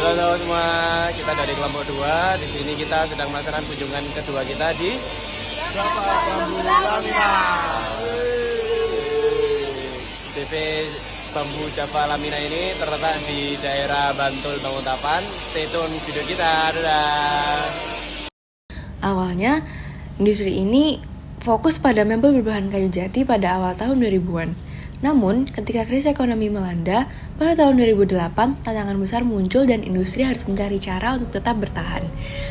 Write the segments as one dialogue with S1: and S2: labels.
S1: Halo semua, kita dari kelompok 2. Di sini kita sedang melaksanakan kunjungan kedua kita di Java Bambu Lamina. CV Bambu Java Lamina ini terletak di daerah Bantul Banguntapan. Stay tune video kita. Dadah.
S2: Awalnya, industri ini fokus pada mebel berbahan kayu jati pada awal tahun 2000-an. Namun, ketika krisis ekonomi melanda, pada tahun 2008, tantangan besar muncul dan industri harus mencari cara untuk tetap bertahan.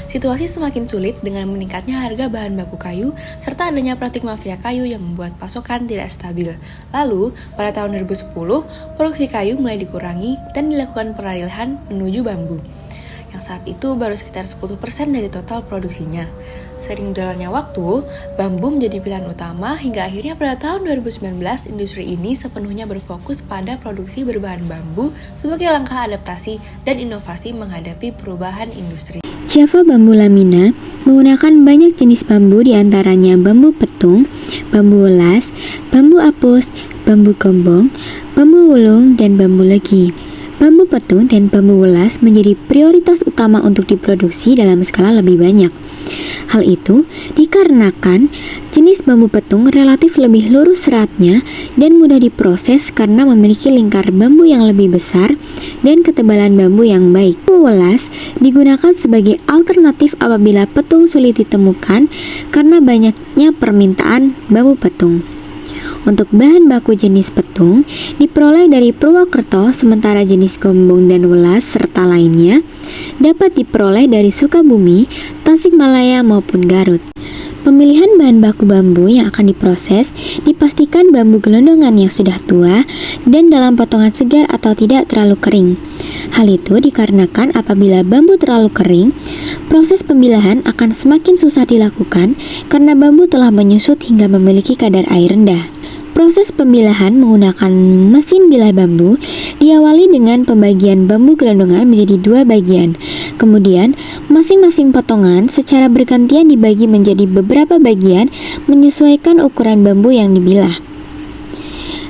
S2: Situasi semakin sulit dengan meningkatnya harga bahan baku kayu, serta adanya praktik mafia kayu yang membuat pasokan tidak stabil. Lalu, pada tahun 2010, produksi kayu mulai dikurangi dan dilakukan peralihan menuju bambu, yang saat itu baru sekitar 10% dari total produksinya. Sering berjalannya waktu, bambu menjadi pilihan utama hingga akhirnya pada tahun 2019 industri ini sepenuhnya berfokus pada produksi berbahan bambu sebagai langkah adaptasi dan inovasi menghadapi perubahan industri.
S3: Java Bambu Lamina menggunakan banyak jenis bambu diantaranya bambu petung, bambu welas, bambu apus, bambu gombong, bambu wulung, dan bambu legi. Bambu petung dan bambu welas menjadi prioritas utama untuk diproduksi dalam skala lebih banyak. Hal itu dikarenakan jenis bambu petung relatif lebih lurus seratnya dan mudah diproses karena memiliki lingkar bambu yang lebih besar dan ketebalan bambu yang baik. Bambu welas digunakan sebagai alternatif apabila petung sulit ditemukan karena banyaknya permintaan bambu petung. Untuk bahan baku jenis petung diperoleh dari Purwokerto, sementara jenis gombong dan welas serta lainnya dapat diperoleh dari Sukabumi, Tasikmalaya maupun Garut. Pemilihan bahan baku bambu yang akan diproses dipastikan bambu gelondongan yang sudah tua dan dalam potongan segar atau tidak terlalu kering. Hal itu dikarenakan apabila bambu terlalu kering, proses pemilahan akan semakin susah dilakukan karena bambu telah menyusut hingga memiliki kadar air rendah. Proses pemilahan menggunakan mesin bilah bambu diawali dengan pembagian bambu gelondongan menjadi 2 bagian. Kemudian, masing-masing potongan secara bergantian dibagi menjadi beberapa bagian menyesuaikan ukuran bambu yang dibilah.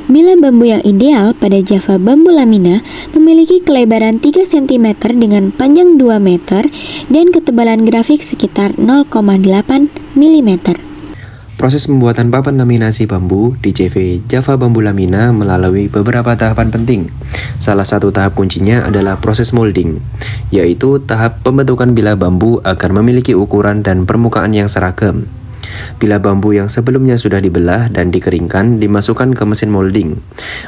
S3: Bilah bambu yang ideal pada Java Bambu Lamina memiliki kelebaran 3 cm dengan panjang 2 meter dan ketebalan grafik sekitar 0,8 mm.
S4: Proses pembuatan papan laminasi bambu di CV Java Bambu Lamina melalui beberapa tahapan penting. Salah satu tahap kuncinya adalah proses molding, yaitu tahap pembentukan bilah bambu agar memiliki ukuran dan permukaan yang seragam. Bilah bambu yang sebelumnya sudah dibelah dan dikeringkan dimasukkan ke mesin molding.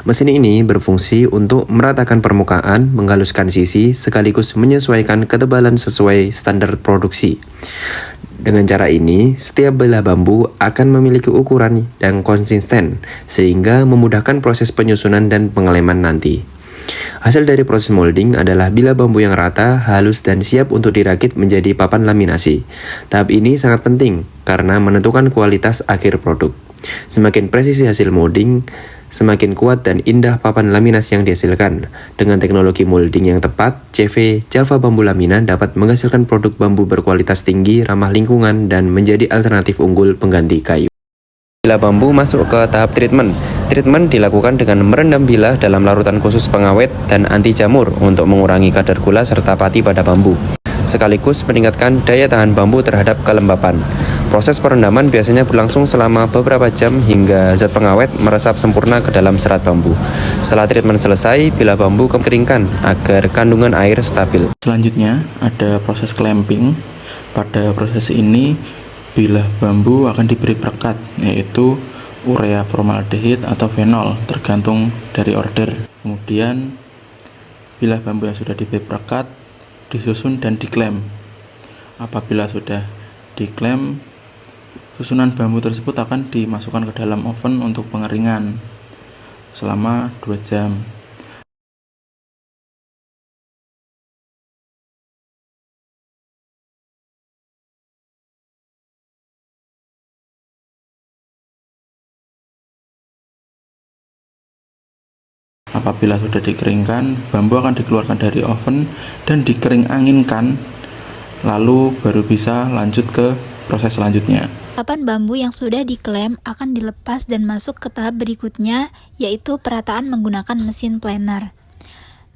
S4: Mesin ini berfungsi untuk meratakan permukaan, menghaluskan sisi, sekaligus menyesuaikan ketebalan sesuai standar produksi. Dengan cara ini, setiap bilah bambu akan memiliki ukuran yang konsisten, sehingga memudahkan proses penyusunan dan pengeleman nanti. Hasil dari proses molding adalah bilah bambu yang rata, halus, dan siap untuk dirakit menjadi papan laminasi. Tahap ini sangat penting karena menentukan kualitas akhir produk. Semakin presisi hasil molding, semakin kuat dan indah papan laminasi yang dihasilkan. Dengan teknologi molding yang tepat, CV Java Bambu Lamina dapat menghasilkan produk bambu berkualitas tinggi, ramah lingkungan, dan menjadi alternatif unggul pengganti kayu. Bilah bambu masuk ke tahap treatment. Treatment dilakukan dengan merendam bilah dalam larutan khusus pengawet dan anti jamur untuk mengurangi kadar gula serta pati pada bambu, sekaligus meningkatkan daya tahan bambu terhadap kelembapan. Proses perendaman biasanya berlangsung selama beberapa jam hingga zat pengawet meresap sempurna ke dalam serat bambu. Setelah treatment selesai, bilah bambu dikeringkan agar kandungan air stabil.
S5: Selanjutnya ada proses clamping. Pada proses ini bilah bambu akan diberi perekat, yaitu urea formaldehid atau fenol, tergantung dari order. Kemudian bilah bambu yang sudah diberi perekat disusun dan diklem. Apabila sudah diklem, susunan bambu tersebut akan dimasukkan ke dalam oven untuk pengeringan selama 2 jam. Apabila sudah dikeringkan, bambu akan dikeluarkan dari oven dan dikering anginkan, lalu baru bisa lanjut ke proses selanjutnya.
S6: Papan bambu yang sudah diklem akan dilepas dan masuk ke tahap berikutnya, yaitu perataan menggunakan mesin planer.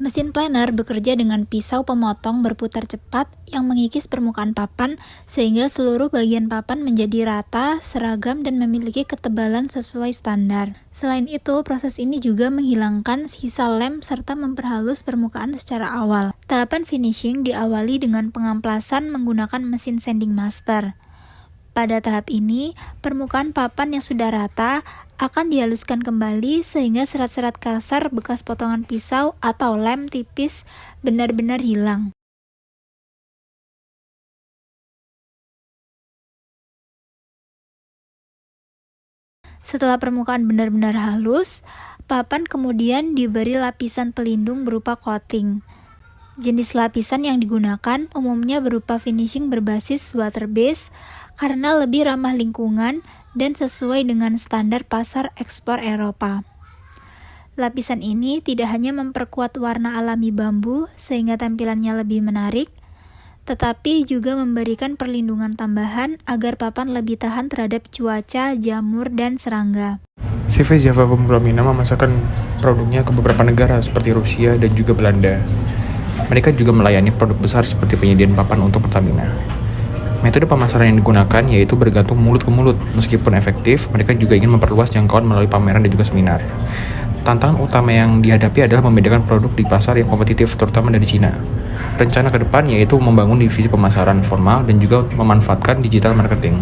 S6: Mesin planer bekerja dengan pisau pemotong berputar cepat yang mengikis permukaan papan sehingga seluruh bagian papan menjadi rata, seragam, dan memiliki ketebalan sesuai standar. Selain itu, proses ini juga menghilangkan sisa lem serta memperhalus permukaan secara awal. Tahapan finishing diawali dengan pengamplasan menggunakan mesin sanding master. Pada tahap ini, permukaan papan yang sudah rata akan dihaluskan kembali sehingga serat-serat kasar bekas potongan pisau atau lem tipis benar-benar hilang. Setelah permukaan benar-benar halus, papan kemudian diberi lapisan pelindung berupa coating. Jenis lapisan yang digunakan umumnya berupa finishing berbasis water base karena lebih ramah lingkungan dan sesuai dengan standar pasar ekspor Eropa. Lapisan ini tidak hanya memperkuat warna alami bambu sehingga tampilannya lebih menarik, tetapi juga memberikan perlindungan tambahan agar papan lebih tahan terhadap cuaca, jamur, dan serangga.
S7: CV Java Bambu Lamina memasarkan produknya ke beberapa negara seperti Rusia dan juga Belanda. Mereka juga melayani produk besar seperti penyediaan papan untuk Pertamina. Metode pemasaran yang digunakan yaitu bergantung mulut ke mulut. Meskipun efektif, mereka juga ingin memperluas jangkauan melalui pameran dan juga seminar. Tantangan utama yang dihadapi adalah membedakan produk di pasar yang kompetitif, terutama dari Cina. Rencana ke depan yaitu membangun divisi pemasaran formal dan juga memanfaatkan digital marketing.